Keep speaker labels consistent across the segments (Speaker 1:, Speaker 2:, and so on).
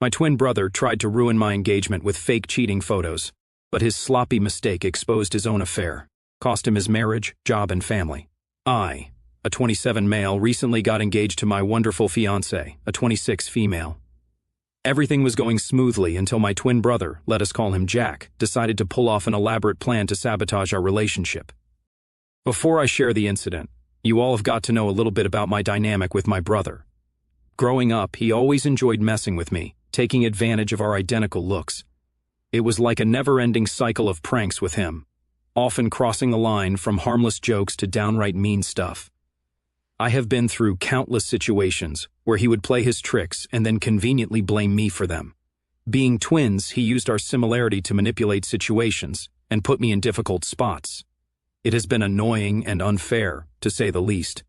Speaker 1: My twin brother tried to ruin my engagement with fake cheating photos, but his sloppy mistake exposed his own affair, cost him his marriage, job, and family. I, a 27 male, recently got engaged to my wonderful fiancée, a 26 female. Everything was going smoothly until my twin brother, let us call him Jack, decided to pull off an elaborate plan to sabotage our relationship. Before I share the incident, you all have got to know a little bit about my dynamic with my brother. Growing up, he always enjoyed messing with me, taking advantage of our identical looks. It was like a never-ending cycle of pranks with him, often crossing the line from harmless jokes to downright mean stuff. I have been through countless situations where he would play his tricks and then conveniently blame me for them. Being twins, he used our similarity to manipulate situations and put me in difficult spots. It has been annoying and unfair, to say the least.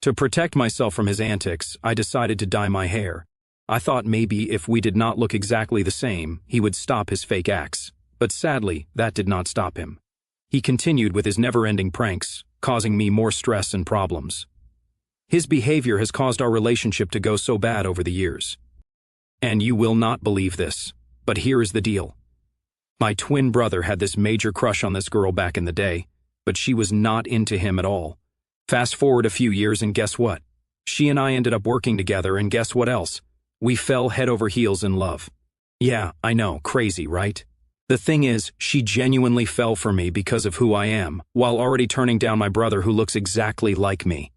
Speaker 1: To protect myself from his antics, I decided to dye my hair. I thought maybe if we did not look exactly the same, he would stop his fake acts. But sadly, that did not stop him. He continued with his never-ending pranks, causing me more stress and problems. His behavior has caused our relationship to go so bad over the years. And you will not believe this, but here is the deal. My twin brother had this major crush on this girl back in the day, but she was not into him at all. Fast forward a few years and guess what? She and I ended up working together, and guess what else? We fell head over heels in love. Yeah, I know, crazy, right? The thing is, she genuinely fell for me because of who I am, while already turning down my brother who looks exactly like me.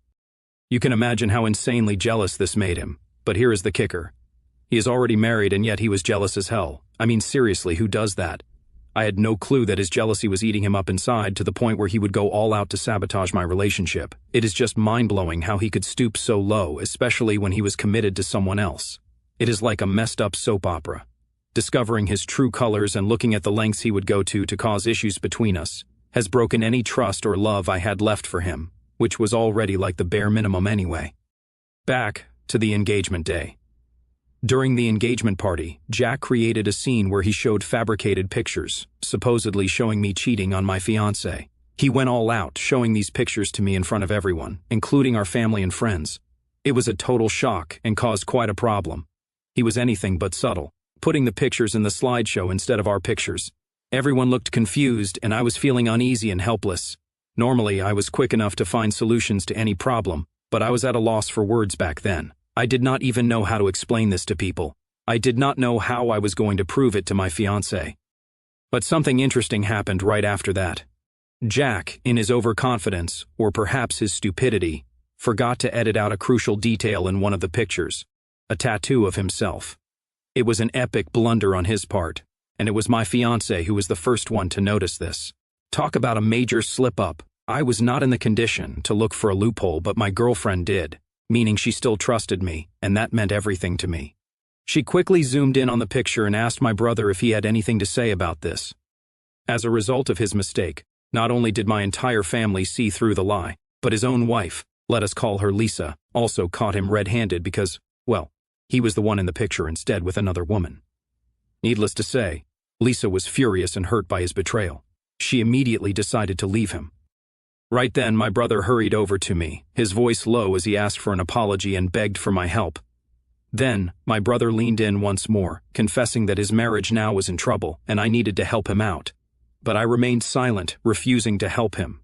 Speaker 1: You can imagine how insanely jealous this made him, but here is the kicker. He is already married and yet he was jealous as hell. I mean, seriously, who does that? I had no clue that his jealousy was eating him up inside to the point where he would go all out to sabotage my relationship. It is just mind-blowing how he could stoop so low, especially when he was committed to someone else. It is like a messed-up soap opera. Discovering his true colors and looking at the lengths he would go to cause issues between us has broken any trust or love I had left for him, which was already like the bare minimum anyway. Back to the engagement day. During the engagement party, Jack created a scene where he showed fabricated pictures, supposedly showing me cheating on my fiancée. He went all out, showing these pictures to me in front of everyone, including our family and friends. It was a total shock and caused quite a problem. He was anything but subtle, putting the pictures in the slideshow instead of our pictures. Everyone looked confused and I was feeling uneasy and helpless. Normally, I was quick enough to find solutions to any problem, but I was at a loss for words back then. I did not even know how to explain this to people. I did not know how I was going to prove it to my fiancée. But something interesting happened right after that. Jack, in his overconfidence, or perhaps his stupidity, forgot to edit out a crucial detail in one of the pictures, a tattoo of himself. It was an epic blunder on his part, and it was my fiancée who was the first one to notice this. Talk about a major slip-up. I was not in the condition to look for a loophole, but my girlfriend did, meaning she still trusted me, and that meant everything to me. She quickly zoomed in on the picture and asked my brother if he had anything to say about this. As a result of his mistake, not only did my entire family see through the lie, but his own wife, let us call her Lisa, also caught him red-handed because, well, he was the one in the picture instead with another woman. Needless to say, Lisa was furious and hurt by his betrayal. She immediately decided to leave him. Right then, my brother hurried over to me, his voice low as he asked for an apology and begged for my help. Then, my brother leaned in once more, confessing that his marriage now was in trouble and I needed to help him out. But I remained silent, refusing to help him.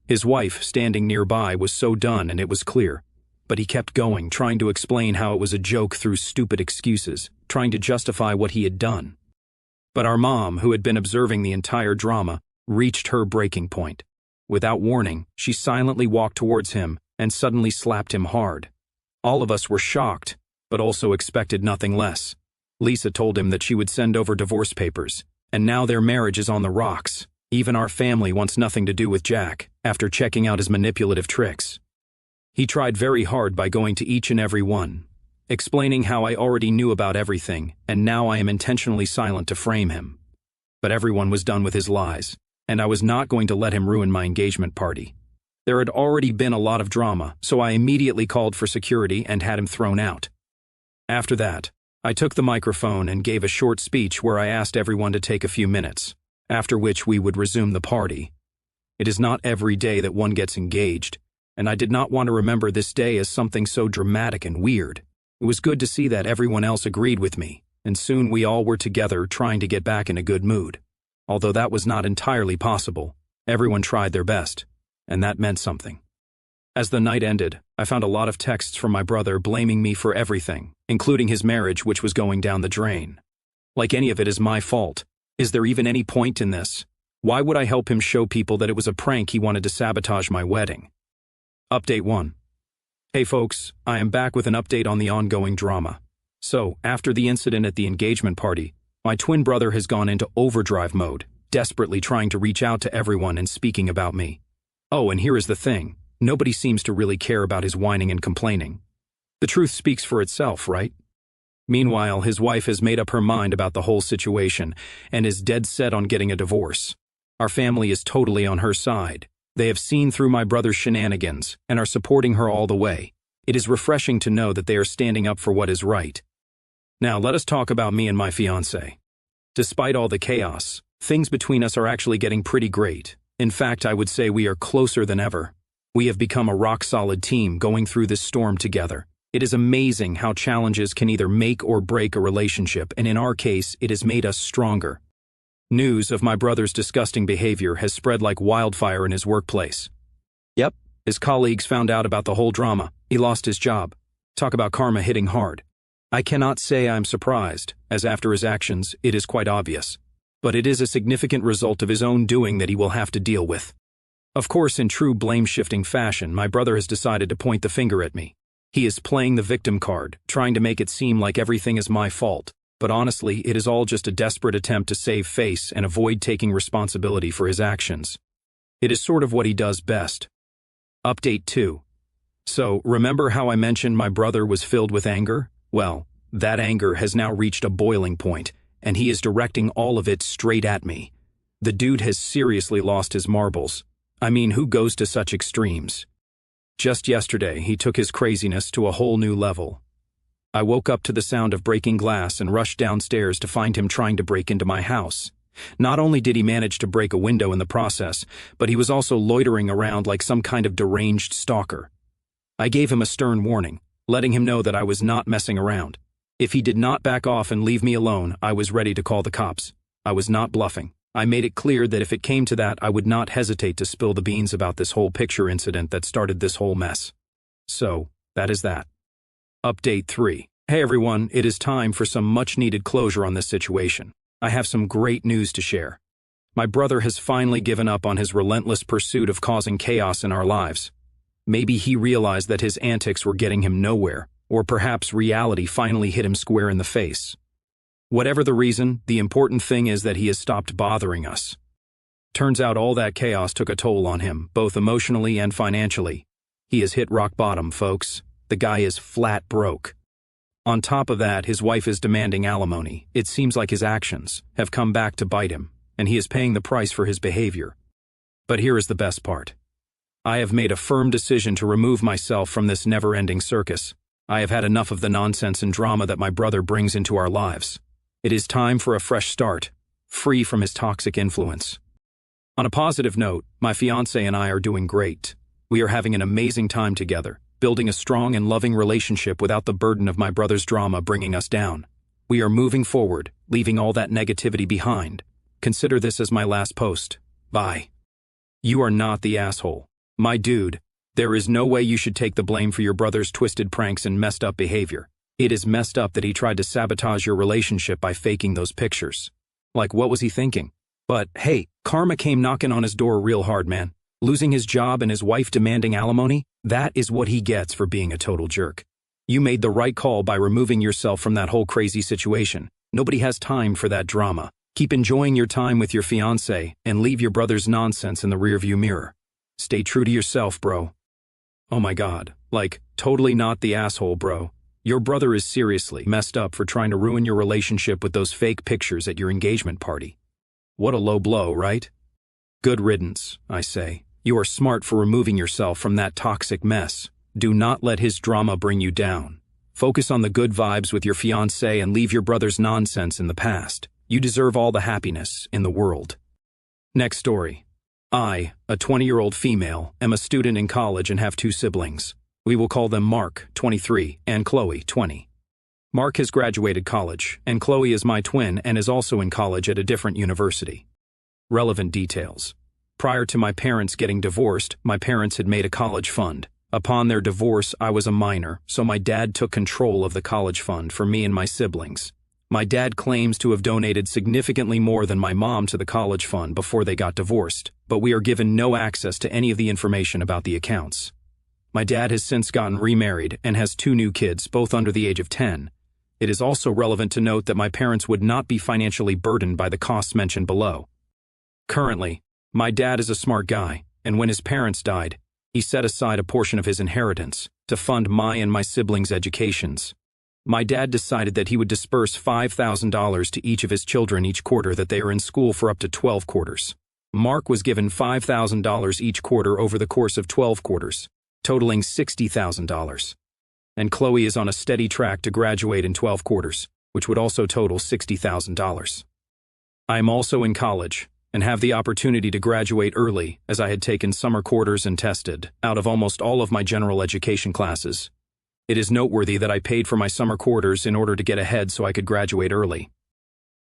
Speaker 1: His wife, standing nearby, was so done and it was clear. But he kept going, trying to explain how it was a joke through stupid excuses, trying to justify what he had done. But our mom, who had been observing the entire drama, reached her breaking point. Without warning, she silently walked towards him and suddenly slapped him hard. All of us were shocked, but also expected nothing less. Lisa told him that she would send over divorce papers, and now their marriage is on the rocks. Even our family wants nothing to do with Jack, after checking out his manipulative tricks. He tried very hard by going to each and every one, explaining how I already knew about everything, and now I am intentionally silent to frame him. But everyone was done with his lies, and I was not going to let him ruin my engagement party. There had already been a lot of drama, so I immediately called for security and had him thrown out. After that, I took the microphone and gave a short speech where I asked everyone to take a few minutes, after which we would resume the party. It is not every day that one gets engaged, and I did not want to remember this day as something so dramatic and weird. It was good to see that everyone else agreed with me, and soon we all were together trying to get back in a good mood. Although that was not entirely possible, everyone tried their best, and that meant something. As the night ended, I found a lot of texts from my brother blaming me for everything, including his marriage, which was going down the drain. Like any of it is my fault. Is there even any point in this? Why would I help him show people that it was a prank he wanted to sabotage my wedding? Update 1. Hey folks, I am back with an update on the ongoing drama. So, after the incident at the engagement party, my twin brother has gone into overdrive mode, desperately trying to reach out to everyone and speaking about me. Oh, and here is the thing. Nobody seems to really care about his whining and complaining. The truth speaks for itself, right? Meanwhile, his wife has made up her mind about the whole situation and is dead set on getting a divorce. Our family is totally on her side. They have seen through my brother's shenanigans and are supporting her all the way. It is refreshing to know that they are standing up for what is right. Now, let us talk about me and my fiancé. Despite all the chaos, things between us are actually getting pretty great. In fact, I would say we are closer than ever. We have become a rock-solid team going through this storm together. It is amazing how challenges can either make or break a relationship, and in our case, it has made us stronger. News of my brother's disgusting behavior has spread like wildfire in his workplace. Yep, his colleagues found out about the whole drama. He lost his job. Talk about karma hitting hard. I cannot say I'm surprised, as after his actions, it is quite obvious. But it is a significant result of his own doing that he will have to deal with. Of course, in true blame-shifting fashion, my brother has decided to point the finger at me. He is playing the victim card, trying to make it seem like everything is my fault. But honestly, it is all just a desperate attempt to save face and avoid taking responsibility for his actions. It is sort of what he does best. Update 2. So, remember how I mentioned my brother was filled with anger? Well, that anger has now reached a boiling point, and he is directing all of it straight at me. The dude has seriously lost his marbles. I mean, who goes to such extremes? Just yesterday, he took his craziness to a whole new level. I woke up to the sound of breaking glass and rushed downstairs to find him trying to break into my house. Not only did he manage to break a window in the process, but he was also loitering around like some kind of deranged stalker. I gave him a stern warning, letting him know that I was not messing around. If he did not back off and leave me alone, I was ready to call the cops. I was not bluffing. I made it clear that if it came to that, I would not hesitate to spill the beans about this whole picture incident that started this whole mess. So, that is that. Update 3. Hey everyone, it is time for some much-needed closure on this situation. I have some great news to share. My brother has finally given up on his relentless pursuit of causing chaos in our lives. Maybe he realized that his antics were getting him nowhere, or perhaps reality finally hit him square in the face. Whatever the reason, the important thing is that he has stopped bothering us. Turns out all that chaos took a toll on him, both emotionally and financially. He has hit rock bottom, folks. The guy is flat broke. On top of that, his wife is demanding alimony. It seems like his actions have come back to bite him, and he is paying the price for his behavior. But here is the best part. I have made a firm decision to remove myself from this never-ending circus. I have had enough of the nonsense and drama that my brother brings into our lives. It is time for a fresh start, free from his toxic influence. On a positive note, my fiancé and I are doing great. We are having an amazing time together, building a strong and loving relationship without the burden of my brother's drama bringing us down. We are moving forward, leaving all that negativity behind. Consider this as my last post. Bye. You are not the asshole. My dude, there is no way you should take the blame for your brother's twisted pranks and messed up behavior. It is messed up that he tried to sabotage your relationship by faking those pictures. Like, what was he thinking? But, hey, karma came knocking on his door real hard, man. Losing his job and his wife demanding alimony, that is what he gets for being a total jerk. You made the right call by removing yourself from that whole crazy situation. Nobody has time for that drama. Keep enjoying your time with your fiancé and leave your brother's nonsense in the rearview mirror. Stay true to yourself, bro. Oh my god, like, totally not the asshole, bro. Your brother is seriously messed up for trying to ruin your relationship with those fake pictures at your engagement party. What a low blow, right? Good riddance, I say. You are smart for removing yourself from that toxic mess. Do not let his drama bring you down. Focus on the good vibes with your fiancé and leave your brother's nonsense in the past. You deserve all the happiness in the world. Next story. I, a 20-year-old female, am a student in college and have two siblings. We will call them Mark, 23, and Chloe, 20. Mark has graduated college, and Chloe is my twin and is also in college at a different university. Relevant details. Prior to my parents getting divorced, my parents had made a college fund. Upon their divorce, I was a minor, so my dad took control of the college fund for me and my siblings. My dad claims to have donated significantly more than my mom to the college fund before they got divorced, but we are given no access to any of the information about the accounts. My dad has since gotten remarried and has 2 new kids, both under the age of 10. It is also relevant to note that my parents would not be financially burdened by the costs mentioned below. Currently, my dad is a smart guy, and when his parents died, he set aside a portion of his inheritance to fund my and my siblings' educations. My dad decided that he would disperse $5,000 to each of his children each quarter that they are in school for up to 12 quarters. Mark was given $5,000 each quarter over the course of 12 quarters, totaling $60,000. And Chloe is on a steady track to graduate in 12 quarters, which would also total $60,000. I am also in college and have the opportunity to graduate early as I had taken summer quarters and tested out of almost all of my general education classes. It is noteworthy that I paid for my summer quarters in order to get ahead so I could graduate early.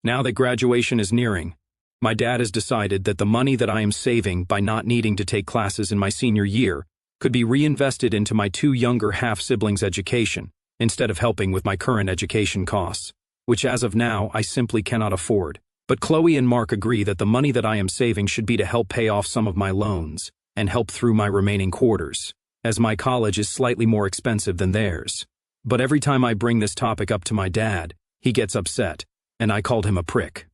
Speaker 1: Now that graduation is nearing, my dad has decided that the money that I am saving by not needing to take classes in my senior year could be reinvested into my 2 younger half-siblings' education, instead of helping with my current education costs, which as of now I simply cannot afford. But Chloe and Mark agree that the money that I am saving should be to help pay off some of my loans and help through my remaining quarters, as my college is slightly more expensive than theirs. But every time I bring this topic up to my dad, he gets upset, and I called him a prick.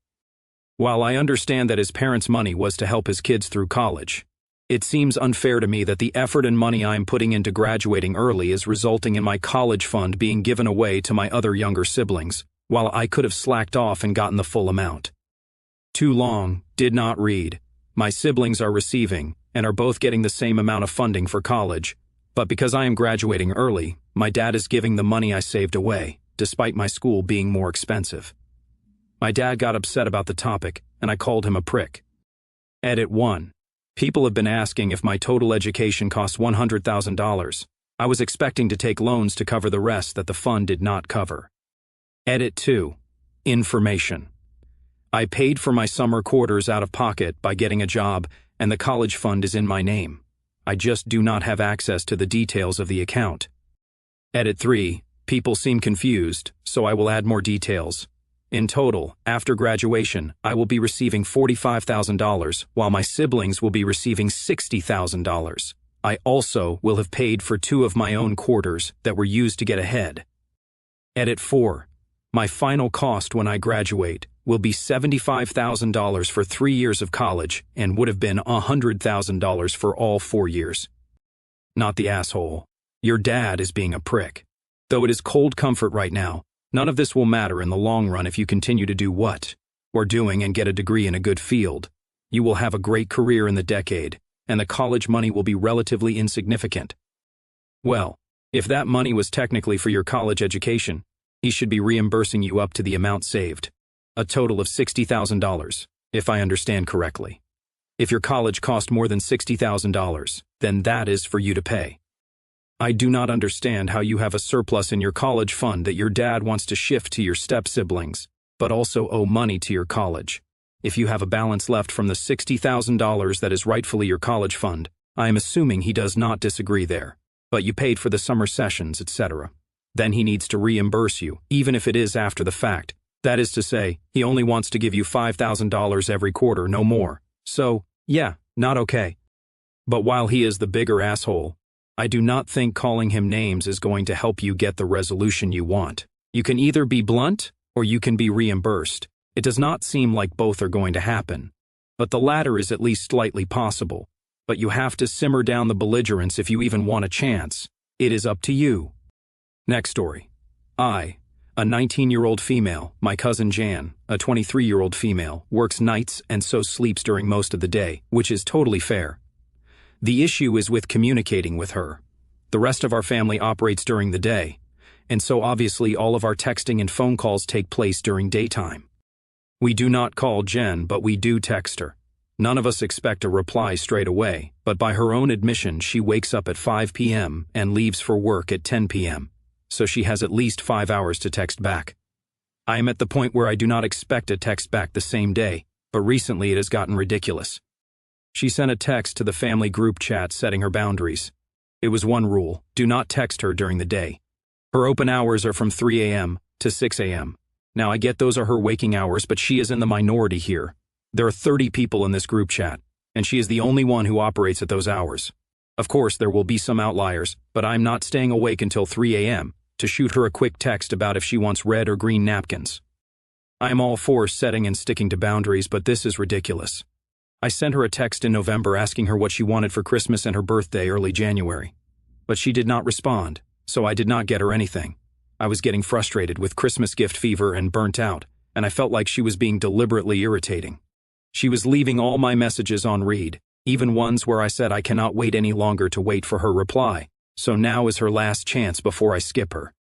Speaker 1: While I understand that his parents' money was to help his kids through college, it seems unfair to me that the effort and money I am putting into graduating early is resulting in my college fund being given away to my other younger siblings, while I could have slacked off and gotten the full amount. Too long, did not read. My siblings are receiving and are both getting the same amount of funding for college, but because I am graduating early, my dad is giving the money I saved away, despite my school being more expensive. My dad got upset about the topic, and I called him a prick. Edit 1. People have been asking if my total education costs $100,000. I was expecting to take loans to cover the rest that the fund did not cover. Edit 2. Information. I paid for my summer quarters out of pocket by getting a job, and the college fund is in my name. I just do not have access to the details of the account. Edit 3. People seem confused, so I will add more details. In total, after graduation, I will be receiving $45,000, while my siblings will be receiving $60,000. I also will have paid for 2 of my own quarters that were used to get ahead. Edit 4. My final cost when I graduate will be $75,000 for 3 years of college and would have been $100,000 for all 4 years. Not the asshole. Your dad is being a prick. Though it is cold comfort right now, none of this will matter in the long run if you continue to do what we're doing and get a degree in a good field. You will have a great career in the decade, and the college money will be relatively insignificant. Well, if that money was technically for your college education, he should be reimbursing you up to the amount saved, a total of $60,000, if I understand correctly. If your college cost more than $60,000, then that is for you to pay. I do not understand how you have a surplus in your college fund that your dad wants to shift to your step-siblings, but also owe money to your college. If you have a balance left from the $60,000 that is rightfully your college fund, I am assuming he does not disagree there, but you paid for the summer sessions, etc. Then he needs to reimburse you, even if it is after the fact. That is to say, he only wants to give you $5,000 every quarter, no more. So, yeah, not okay. But while he is the bigger asshole, I do not think calling him names is going to help you get the resolution you want. You can either be blunt, or you can be reimbursed. It does not seem like both are going to happen. But the latter is at least slightly possible. But you have to simmer down the belligerence if you even want a chance. It is up to you. Next story. I, a 19-year-old female, my cousin Jan, a 23-year-old female, works nights and so sleeps during most of the day, which is totally fair. The issue is with communicating with her. The rest of our family operates during the day, and so obviously all of our texting and phone calls take place during daytime. We do not call Jen, but we do text her. None of us expect a reply straight away, but by her own admission she wakes up at 5 p.m. and leaves for work at 10 p.m. so she has at least 5 hours to text back. I am at the point where I do not expect a text back the same day, but recently it has gotten ridiculous. She sent a text to the family group chat setting her boundaries. It was one rule: do not text her during the day. Her open hours are from 3 a.m. to 6 a.m. Now I get those are her waking hours, but she is in the minority here. There are 30 people in this group chat, and she is the only one who operates at those hours. Of course, there will be some outliers, but I'm not staying awake until 3 a.m. to shoot her a quick text about if she wants red or green napkins. I am all for setting and sticking to boundaries, but this is ridiculous. I sent her a text in November asking her what she wanted for Christmas and her birthday early January. But she did not respond, so I did not get her anything. I was getting frustrated with Christmas gift fever and burnt out, and I felt like she was being deliberately irritating. She was leaving all my messages on read, even ones where I said I cannot wait any longer to wait for her reply, so now is her last chance before I skip her.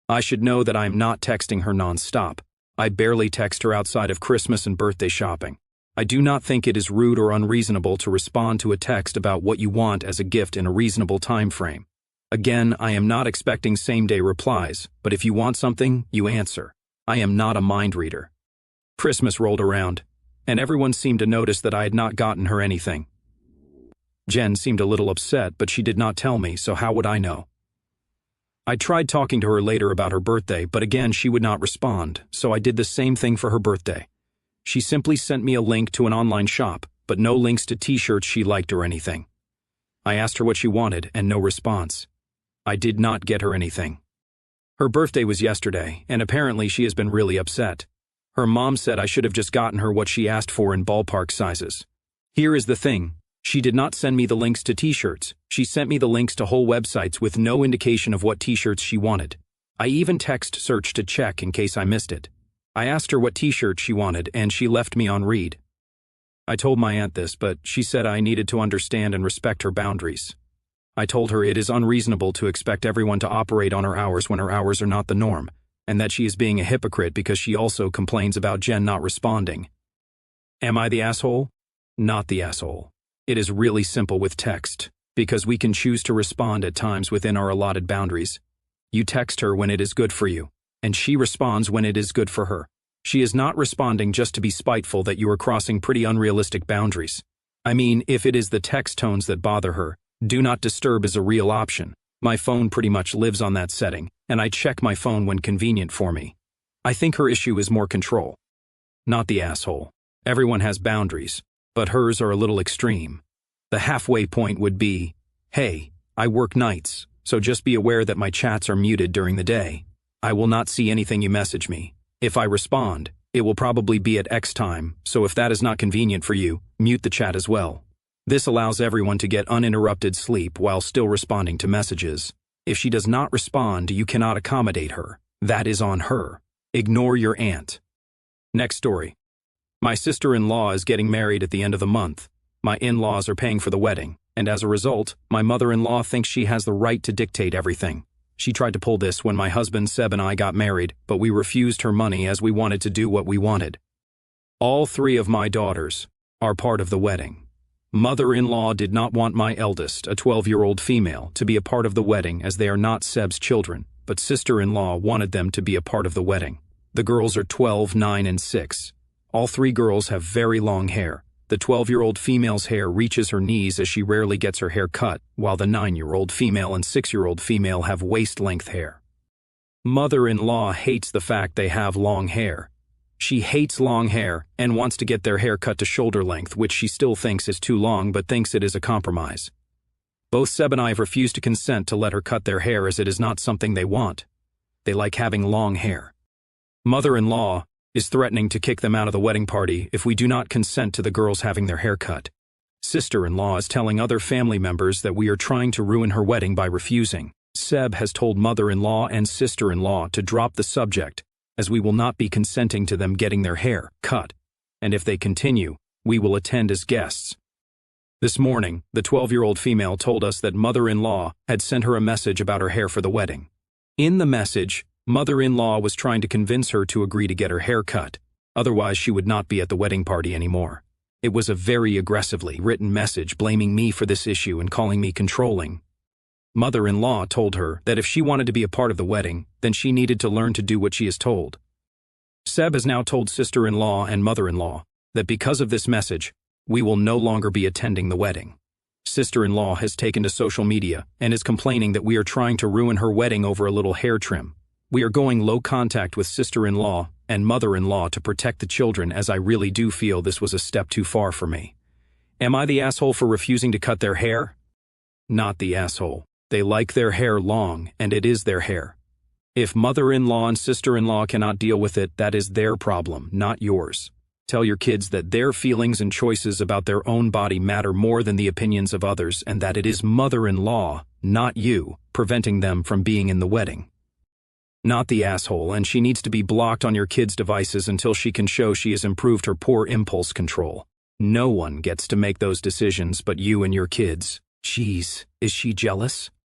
Speaker 1: I should know that I am not texting her non-stop. I barely text her outside of Christmas and birthday shopping. I do not think it is rude or unreasonable to respond to a text about what you want as a gift in a reasonable time frame. Again, I am not expecting same-day replies, but if you want something, you answer. I am not a mind reader. Christmas rolled around, and everyone seemed to notice that I had not gotten her anything. Jen seemed a little upset, but she did not tell me, so how would I know? I tried talking to her later about her birthday, but again she would not respond, so I did the same thing for her birthday. She simply sent me a link to an online shop, but no links to t-shirts she liked or anything. I asked her what she wanted, and no response. I did not get her anything. Her birthday was yesterday, and apparently she has been really upset. Her mom said I should have just gotten her what she asked for in ballpark sizes. Here is the thing. She did not send me the links to t-shirts. She sent me the links to whole websites with no indication of what t-shirts she wanted. I even text searched to check in case I missed it. I asked her what t-shirt she wanted, and she left me on read. I told my aunt this, but she said I needed to understand and respect her boundaries. I told her it is unreasonable to expect everyone to operate on her hours when her hours are not the norm, and that she is being a hypocrite because she also complains about Jen not responding. Am I the asshole? Not the asshole. It is really simple with text, because we can choose to respond at times within our allotted boundaries. You text her when it is good for you, and she responds when it is good for her. She is not responding just to be spiteful that you are crossing pretty unrealistic boundaries. I mean, if it is the text tones that bother her, do not disturb is a real option. My phone pretty much lives on that setting, and I check my phone when convenient for me. I think her issue is more control. Not the asshole. Everyone has boundaries, but hers are a little extreme. The halfway point would be, hey, I work nights, so just be aware that my chats are muted during the day. I will not see anything you message me. If I respond, it will probably be at X time, so if that is not convenient for you, mute the chat as well. This allows everyone to get uninterrupted sleep while still responding to messages. If she does not respond, you cannot accommodate her. That is on her. Ignore your aunt. Next story. My sister-in-law is getting married at the end of the month. My in-laws are paying for the wedding, and as a result, my mother-in-law thinks she has the right to dictate everything. She tried to pull this when my husband Seb and I got married, but we refused her money as we wanted to do what we wanted. All 3 of my daughters are part of the wedding. Mother-in-law did not want my eldest, a 12-year-old female, to be a part of the wedding as they are not Seb's children, but sister-in-law wanted them to be a part of the wedding. The girls are 12, 9, and 6. All 3 girls have very long hair. The 12-year-old female's hair reaches her knees as she rarely gets her hair cut, while the 9-year-old female and 6-year-old female have waist-length hair. Mother-in-law hates the fact they have long hair. She hates long hair and wants to get their hair cut to shoulder length, which she still thinks is too long but thinks it is a compromise. Both Seb and I have refused to consent to let her cut their hair as it is not something they want. They like having long hair. Mother-in-law is threatening to kick them out of the wedding party if we do not consent to the girls having their hair cut. Sister-in-law is telling other family members that we are trying to ruin her wedding by refusing. Seb has told mother-in-law and sister-in-law to drop the subject, as we will not be consenting to them getting their hair cut, and if they continue, we will attend as guests. This morning, the 12-year-old female told us that mother-in-law had sent her a message about her hair for the wedding. In the message, mother-in-law was trying to convince her to agree to get her hair cut, otherwise she would not be at the wedding party anymore. It was a very aggressively written message blaming me for this issue and calling me controlling. Mother-in-law told her that if she wanted to be a part of the wedding, then she needed to learn to do what she is told. Seb has now told sister-in-law and mother-in-law that because of this message, we will no longer be attending the wedding. Sister-in-law has taken to social media and is complaining that we are trying to ruin her wedding over a little hair trim. We are going low contact with sister-in-law and mother-in-law to protect the children, as I really do feel this was a step too far for me. Am I the asshole for refusing to cut their hair? Not the asshole. They like their hair long, and it is their hair. If mother-in-law and sister-in-law cannot deal with it, that is their problem, not yours. Tell your kids that their feelings and choices about their own body matter more than the opinions of others, and that it is mother-in-law, not you, preventing them from being in the wedding. Not the asshole, and she needs to be blocked on your kids' devices until she can show she has improved her poor impulse control. No one gets to make those decisions but you and your kids. Jeez, is she jealous?